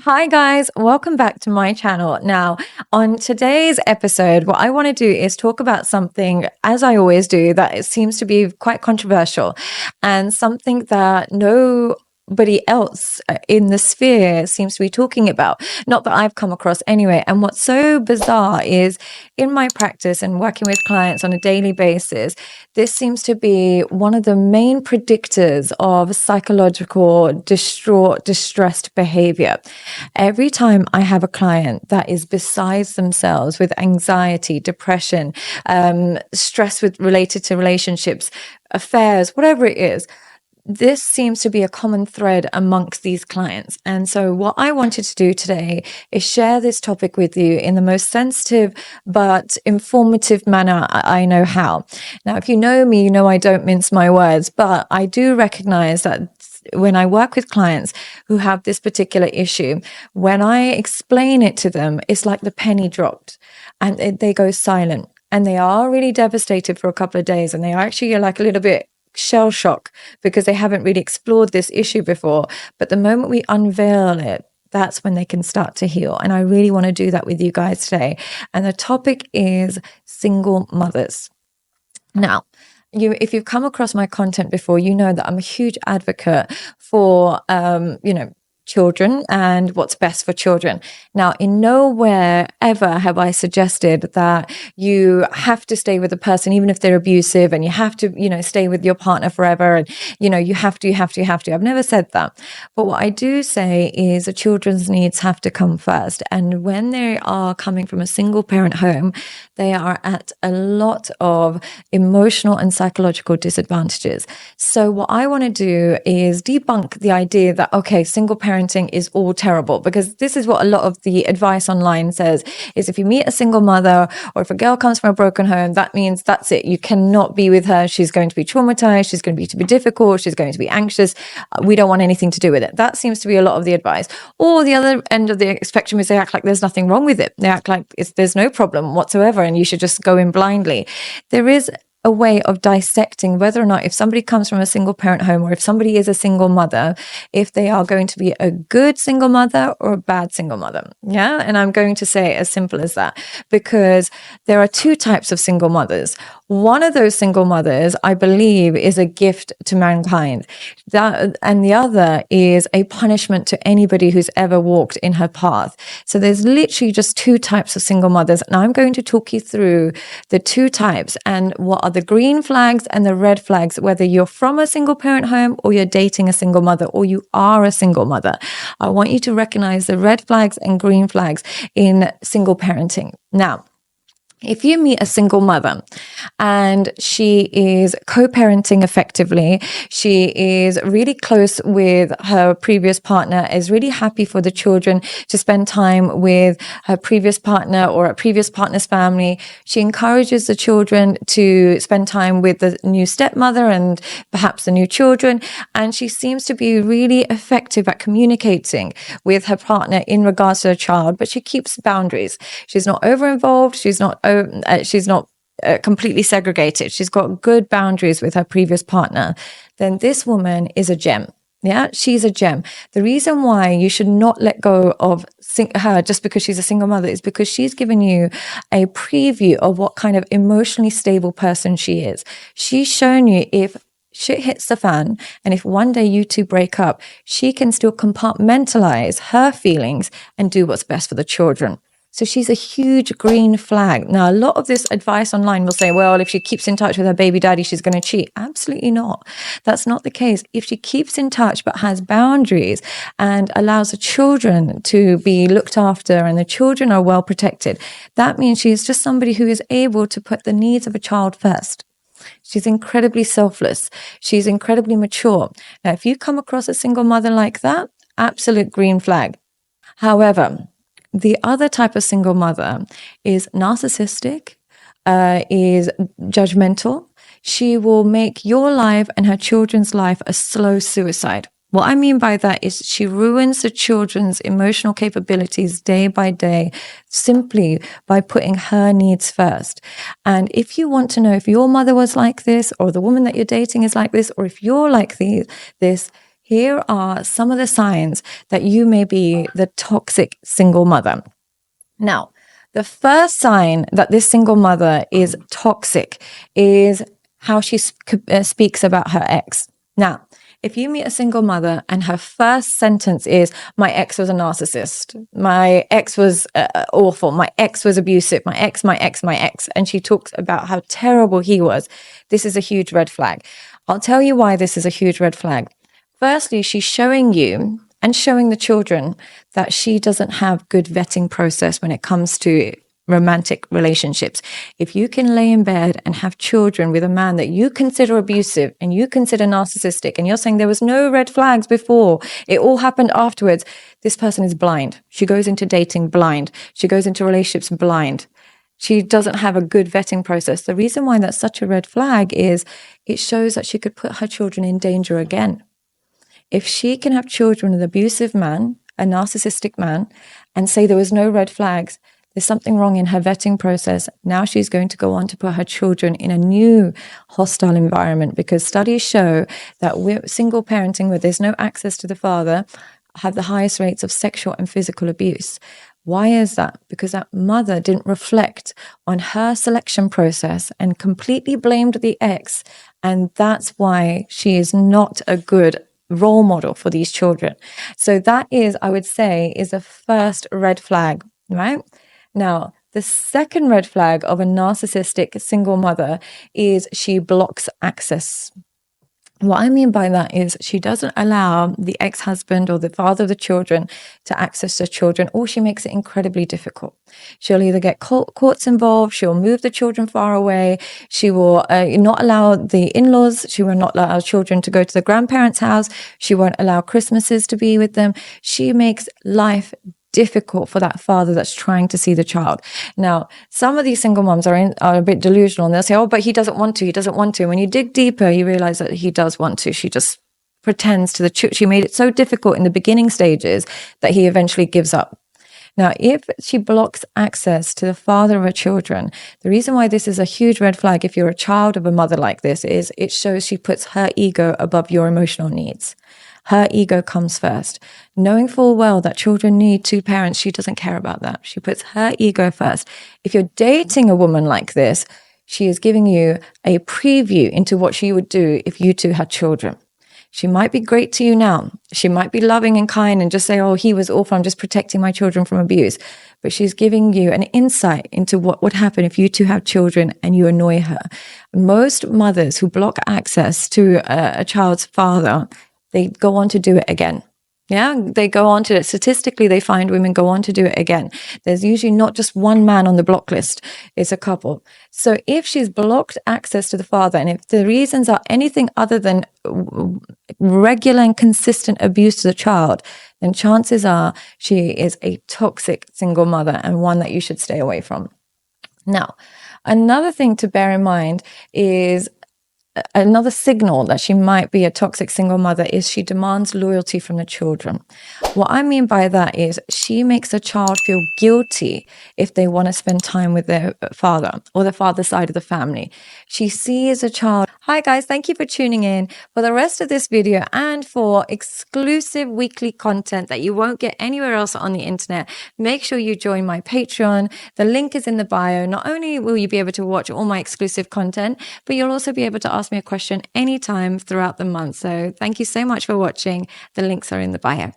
Hi guys, welcome back to my channel. Now, on today's episode, what I want to do is talk about something, as I always do, that it seems to be quite controversial and something that nobody else in the sphere seems to be talking about. Not that I've come across anyway. And what's so bizarre is in my practice and working with clients on a daily basis, this seems to be one of the main predictors of psychological distressed behavior. Every time I have a client that is besides themselves with anxiety, depression, stress related to relationships, affairs, whatever it is, this seems to be a common thread amongst these clients. And so what I wanted to do today is share this topic with you in the most sensitive but informative manner I know how. Now, if you know me, you know I don't mince my words, but I do recognize that when I work with clients who have this particular issue, when I explain it to them, it's like the penny dropped and they go silent and they are really devastated for a couple of days and they are actually like a little bit shell shock because they haven't really explored this issue before. But the moment we unveil it, that's when they can start to heal. And I really want to do that with you guys today. And the topic is single mothers. Now, if you've come across my content before, you know that I'm a huge advocate for, children and what's best for children. Now, in nowhere ever have I suggested that you have to stay with a person, even if they're abusive, and you have to, stay with your partner forever. And, you have to. I've never said that. But what I do say is the children's needs have to come first. And when they are coming from a single parent home, they are at a lot of emotional and psychological disadvantages. So what I want to do is debunk the idea that, okay, single parenting is all terrible, because this is what a lot of the advice online says, is if you meet a single mother or if a girl comes from a broken home, that means that's it. You cannot be with her. She's going to be traumatized. She's going to be difficult. She's going to be anxious. We don't want anything to do with it. That seems to be a lot of the advice. Or the other end of the spectrum is they act like there's nothing wrong with it. They act like there's no problem whatsoever and you should just go in blindly. There is a way of dissecting whether or not, if somebody comes from a single parent home or if somebody is a single mother, if they are going to be a good single mother or a bad single mother. Yeah. And I'm going to say it as simple as that, because there are two types of single mothers. One of those single mothers, I believe, is a gift to mankind. And the other is a punishment to anybody who's ever walked in her path. So there's literally just two types of single mothers. And I'm going to talk you through the two types and what are the green flags and the red flags, whether you're from a single parent home or you're dating a single mother or you are a single mother. I want you to recognize the red flags and green flags in single parenting. Now, if you meet a single mother and she is co-parenting effectively, she is really close with her previous partner, is really happy for the children to spend time with her previous partner or a previous partner's family. She encourages the children to spend time with the new stepmother and perhaps the new children. And she seems to be really effective at communicating with her partner in regards to her child, but she keeps boundaries. She's not over-involved. She's not completely segregated. She's got good boundaries with her previous partner. Then this woman is a gem. Yeah, she's a gem. The reason why you should not let go of her just because she's a single mother is because she's given you a preview of what kind of emotionally stable person she is. She's shown you if shit hits the fan and if one day you two break up, she can still compartmentalize her feelings and do what's best for the children. So she's a huge green flag. Now, a lot of this advice online will say, well, if she keeps in touch with her baby daddy, she's going to cheat. Absolutely not. That's not the case. If she keeps in touch but has boundaries and allows the children to be looked after and the children are well protected, that means she is just somebody who is able to put the needs of a child first. She's incredibly selfless. She's incredibly mature. Now, if you come across a single mother like that, absolute green flag. However, the other type of single mother is narcissistic, is judgmental. She will make your life and her children's life a slow suicide. What I mean by that is she ruins the children's emotional capabilities day by day simply by putting her needs first. And if you want to know if your mother was like this or the woman that you're dating is like this or if you're like this, here are some of the signs that you may be the toxic single mother. Now, the first sign that this single mother is toxic is how she speaks about her ex. Now, if you meet a single mother and her first sentence is, my ex was a narcissist, my ex was awful, my ex was abusive, my ex, and she talks about how terrible he was, this is a huge red flag. I'll tell you why this is a huge red flag. Firstly, she's showing you and showing the children that she doesn't have good vetting process when it comes to romantic relationships. If you can lay in bed and have children with a man that you consider abusive and you consider narcissistic, and you're saying there was no red flags before, it all happened afterwards, this person is blind. She goes into dating blind. She goes into relationships blind. She doesn't have a good vetting process. The reason why that's such a red flag is it shows that she could put her children in danger again. If she can have children with an abusive man, a narcissistic man, and say there was no red flags, there's something wrong in her vetting process. Now she's going to go on to put her children in a new hostile environment, because studies show that single parenting where there's no access to the father have the highest rates of sexual and physical abuse. Why is that? Because that mother didn't reflect on her selection process and completely blamed the ex. And that's why she is not a good role model for these children. So that is, I would say, is a first red flag, right? Now, the second red flag of a narcissistic single mother is she blocks access. What I mean by that is she doesn't allow the ex-husband or the father of the children to access the children, or she makes it incredibly difficult. She'll either get courts involved, she'll move the children far away, she will not allow the in-laws, she will not allow children to go to the grandparents' house, she won't allow Christmases to be with them. She makes life difficult for that father that's trying to see the child. Now, some of these single moms are a bit delusional, and they'll say, oh, but he doesn't want to. When you dig deeper, you realize that he does want to. She just pretends to she made it so difficult in the beginning stages that he eventually gives up. Now, if she blocks access to the father of her children, the reason why this is a huge red flag if you're a child of a mother like this is it shows she puts her ego above your emotional needs. Her ego comes first. Knowing full well that children need two parents, she doesn't care about that. She puts her ego first. If you're dating a woman like this, she is giving you a preview into what she would do if you two had children. She might be great to you now. She might be loving and kind and just say, oh, he was awful, I'm just protecting my children from abuse. But she's giving you an insight into what would happen if you two have children and you annoy her. Most mothers who block access to a child's father, they go on to do it again. Yeah, they go on to it. Statistically, they find women go on to do it again. There's usually not just one man on the block list. It's a couple. So if she's blocked access to the father, and if the reasons are anything other than regular and consistent abuse to the child, then chances are she is a toxic single mother and one that you should stay away from. Now, another thing to bear in mind is another signal that she might be a toxic single mother is she demands loyalty from the children. What I mean by that is she makes a child feel guilty if they want to spend time with their father or the father side of the family. She sees a child. Hi guys, thank you for tuning in. For the rest of this video and for exclusive weekly content that you won't get anywhere else on the internet, make sure you join my Patreon. The link is in the bio. Not only will you be able to watch all my exclusive content, but you'll also be able to ask me a question anytime throughout the month. So thank you so much for watching. The links are in the bio.